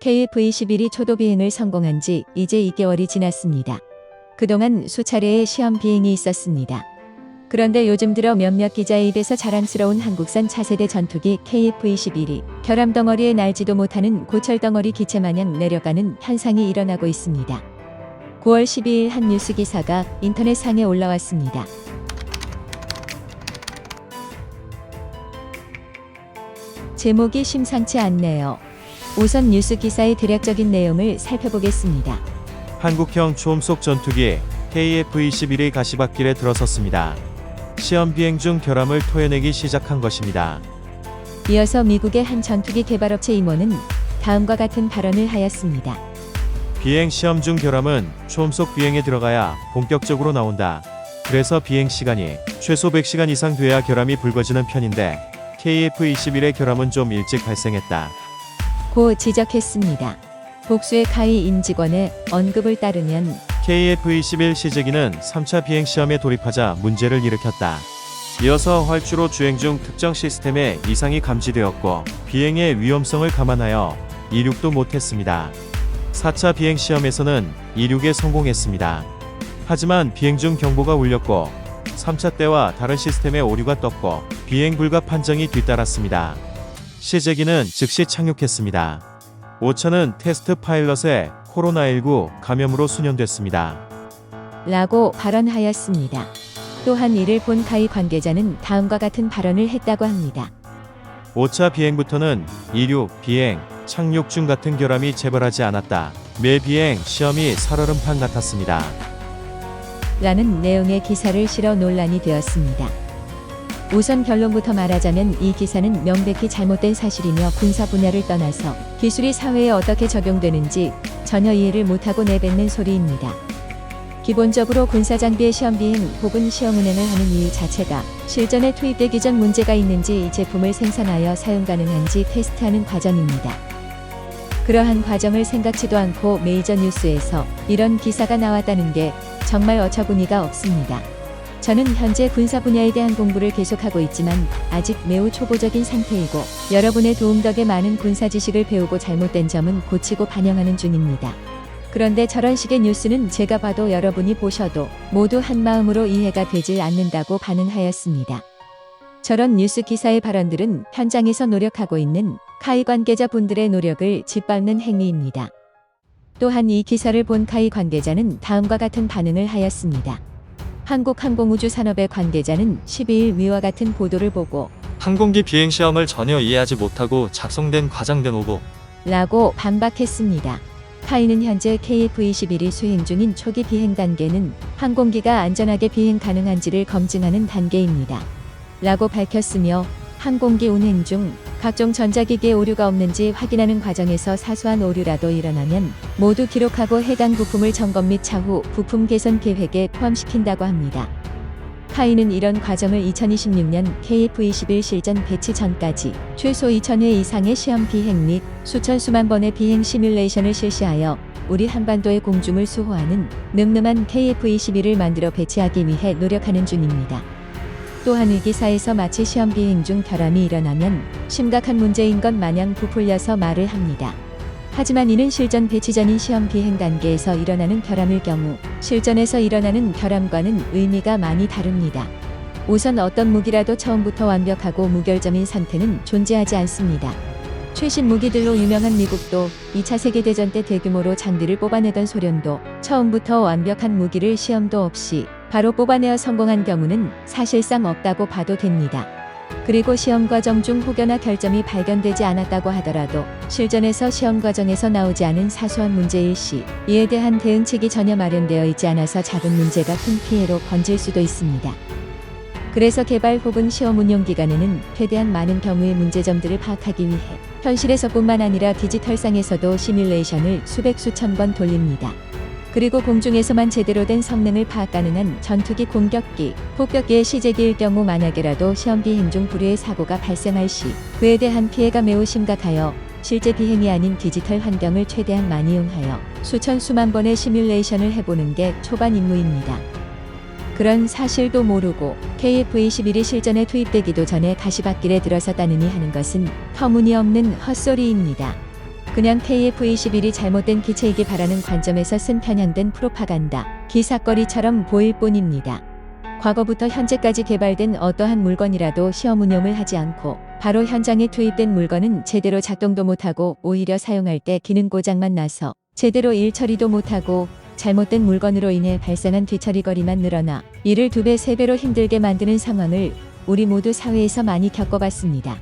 KF-21이 초도 비행을 성공한 지 이제 2개월이 지났습니다. 그동안 수차례의 시험 비행이 있었습니다. 그런데 요즘 들어 몇몇 기자의 입에서 자랑스러운 한국산 차세대 전투기 KF-21이 결함덩어리에 날지도 못하는 고철덩어리 기체마냥 내려가는 현상이 일어나고 있습니다. 9월 12일 한 뉴스 기사가 인터넷상에 올라왔습니다. 제목이 심상치 않네요. 우선 뉴스 기사의 대략적인 내용을 살펴보겠습니다. 한국형 초음속 전투기 KF-21이 가시밭길에 들어섰습니다. 시험 비행 중 결함을 토해내기 시작한 것입니다. 이어서 미국의 한 전투기 개발업체 임원은 다음과 같은 발언을 하였습니다. 비행 시험 중 결함은 초음속 비행에 들어가야 본격적으로 나온다. 그래서 비행 시간이 최소 100시간 이상 돼야 결함이 불거지는 편인데 KF-21의 결함은 좀 일찍 발생했다. 고 지적했습니다. 복수의 카이 임직원의 언급을 따르면 KF-21 시제기는 3차 비행 시험에 돌입하자 문제를 일으켰다. 이어서 활주로 주행 중 특정 시스템에 이상이 감지되었고 비행의 위험성을 감안하여 이륙도 못했습니다. 4차 비행 시험에서는 이륙에 성공했습니다. 하지만 비행 중 경보가 울렸고 3차 때와 다른 시스템에 오류가 떴고 비행 불가 판정이 뒤따랐습니다. 시제기는 즉시 착륙했습니다. 5차는 테스트 파일럿의 코로나19 감염으로 수년됐습니다. 라고 발언하였습니다. 또한 이를 본 카이 관계자는 다음과 같은 발언을 했다고 합니다. 5차 비행부터는 이륙, 비행, 착륙 중 같은 결함이 재발하지 않았다. 매 비행 시험이 살얼음판 같았습니다. 라는 내용의 기사를 실어 논란이 되었습니다. 우선 결론부터 말하자면 이 기사는 명백히 잘못된 사실이며 군사 분야를 떠나서 기술이 사회에 어떻게 적용되는지 전혀 이해를 못하고 내뱉는 소리입니다. 기본적으로 군사장비의 시험 비행 혹은 시험 운행을 하는 이유 자체가 실전에 투입되기 전 문제가 있는지 이 제품을 생산하여 사용 가능한지 테스트하는 과정입니다. 그러한 과정을 생각지도 않고 메이저 뉴스에서 이런 기사가 나왔다는 게 정말 어처구니가 없습니다. 저는 현재 군사 분야에 대한 공부를 계속하고 있지만 아직 매우 초보적인 상태이고 여러분의 도움 덕에 많은 군사 지식을 배우고 잘못된 점은 고치고 반영하는 중입니다. 그런데 저런 식의 뉴스는 제가 봐도 여러분이 보셔도 모두 한마음으로 이해가 되질 않는다고 반응하였습니다. 저런 뉴스 기사의 발언들은 현장에서 노력하고 있는 카이 관계자분들의 노력을 짓밟는 행위입니다. 또한 이 기사를 본 카이 관계자는 다음과 같은 반응을 하였습니다. 한국항공우주산업의 관계자는 12일 위와 같은 보도를 보고 항공기 비행 시험을 전혀 이해하지 못하고 작성된 과장된 오보 라고 반박했습니다. 카이는 현재 KF-21이 수행 중인 초기 비행 단계는 항공기가 안전하게 비행 가능한지를 검증하는 단계입니다. 라고 밝혔으며 항공기 운행 중 각종 전자기기에 오류가 없는지 확인하는 과정에서 사소한 오류라도 일어나면 모두 기록하고 해당 부품을 점검 및 차후 부품 개선 계획에 포함시킨다고 합니다. 카이는 이런 과정을 2026년 KF-21 실전 배치 전까지 최소 2000회 이상의 시험 비행 및 수천 수만 번의 비행 시뮬레이션을 실시하여 우리 한반도의 공중을 수호하는 늠름한 KF-21을 만들어 배치하기 위해 노력하는 중입니다. 또한 이 기사에서 마치 시험 비행 중 결함이 일어나면 심각한 문제인 것 마냥 부풀려서 말을 합니다. 하지만 이는 실전 배치 전인 시험 비행 단계에서 일어나는 결함일 경우 실전에서 일어나는 결함과는 의미가 많이 다릅니다. 우선 어떤 무기라도 처음부터 완벽하고 무결점인 상태는 존재하지 않습니다. 최신 무기들로 유명한 미국도 2차 세계대전 때 대규모로 장비를 뽑아내던 소련도 처음부터 완벽한 무기를 시험도 없이 바로 뽑아내어 성공한 경우는 사실상 없다고 봐도 됩니다. 그리고 시험 과정 중 혹여나 결점이 발견되지 않았다고 하더라도 실전에서 시험 과정에서 나오지 않은 사소한 문제일 시 이에 대한 대응책이 전혀 마련되어 있지 않아서 작은 문제가 큰 피해로 번질 수도 있습니다. 그래서 개발 혹은 시험 운용 기간에는 최대한 많은 경우의 문제점들을 파악하기 위해 현실에서뿐만 아니라 디지털상에서도 시뮬레이션을 수백 수천 번 돌립니다. 그리고 공중에서만 제대로 된 성능을 파악 가능한 전투기 공격기, 폭격기의 시제기일 경우 만약에라도 시험 비행 중 불의의 사고가 발생할 시 그에 대한 피해가 매우 심각하여 실제 비행이 아닌 디지털 환경을 최대한 많이 이용하여 수천 수만 번의 시뮬레이션을 해보는 게 초반 임무입니다. 그런 사실도 모르고 KF-21이 실전에 투입되기도 전에 가시밭길에 들어섰다느니 하는 것은 터무니없는 헛소리입니다. 그냥 KF-21이 잘못된 기체이기 바라는 관점에서 쓴 편향된 프로파간다, 기사거리처럼 보일 뿐입니다. 과거부터 현재까지 개발된 어떠한 물건이라도 시험 운용을 하지 않고 바로 현장에 투입된 물건은 제대로 작동도 못하고 오히려 사용할 때 기능 고장만 나서 제대로 일 처리도 못하고 잘못된 물건으로 인해 발생한 뒤처리 거리만 늘어나 이를 2배, 3배로 힘들게 만드는 상황을 우리 모두 사회에서 많이 겪어봤습니다.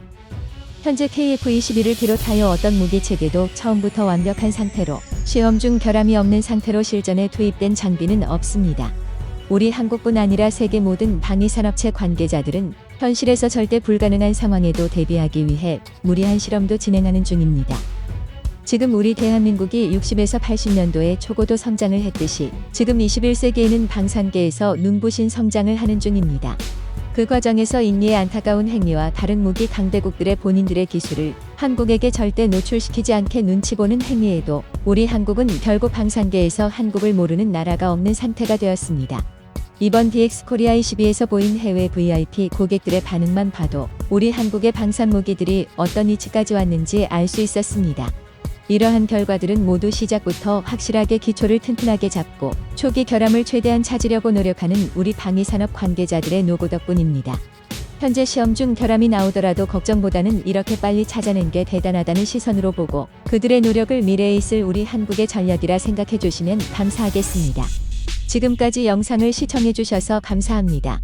현재 KF-21을 비롯하여 어떤 무기체계도 처음부터 완벽한 상태로 시험 중 결함이 없는 상태로 실전에 투입된 장비는 없습니다. 우리 한국뿐 아니라 세계 모든 방위산업체 관계자들은 현실에서 절대 불가능한 상황에도 대비하기 위해 무리한 실험도 진행하는 중입니다. 지금 우리 대한민국이 60에서 80년도에 초고도 성장을 했듯이 지금 21세기에는 방산계에서 눈부신 성장을 하는 중입니다. 그 과정에서 인리의 안타까운 행위와 다른 무기 강대국들의 본인들의 기술을 한국에게 절대 노출시키지 않게 눈치 보는 행위에도 우리 한국은 결국 방산계에서 한국을 모르는 나라가 없는 상태가 되었습니다. 이번 DX 코리아 22에서 보인 해외 VIP 고객들의 반응만 봐도 우리 한국의 방산 무기들이 어떤 위치까지 왔는지 알 수 있었습니다. 이러한 결과들은 모두 시작부터 확실하게 기초를 튼튼하게 잡고 초기 결함을 최대한 찾으려고 노력하는 우리 방위산업 관계자들의 노고 덕분입니다. 현재 시험 중 결함이 나오더라도 걱정보다는 이렇게 빨리 찾아낸 게 대단하다는 시선으로 보고 그들의 노력을 미래에 있을 우리 한국의 전략이라 생각해 주시면 감사하겠습니다. 지금까지 영상을 시청해 주셔서 감사합니다.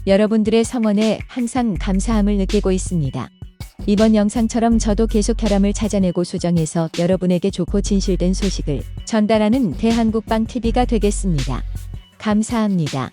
여러분들의 성원에 항상 감사함을 느끼고 있습니다. 이번 영상처럼 저도 계속 결함을 찾아내고 수정해서 여러분에게 좋고 진실된 소식을 전달하는 대한국방TV가 되겠습니다. 감사합니다.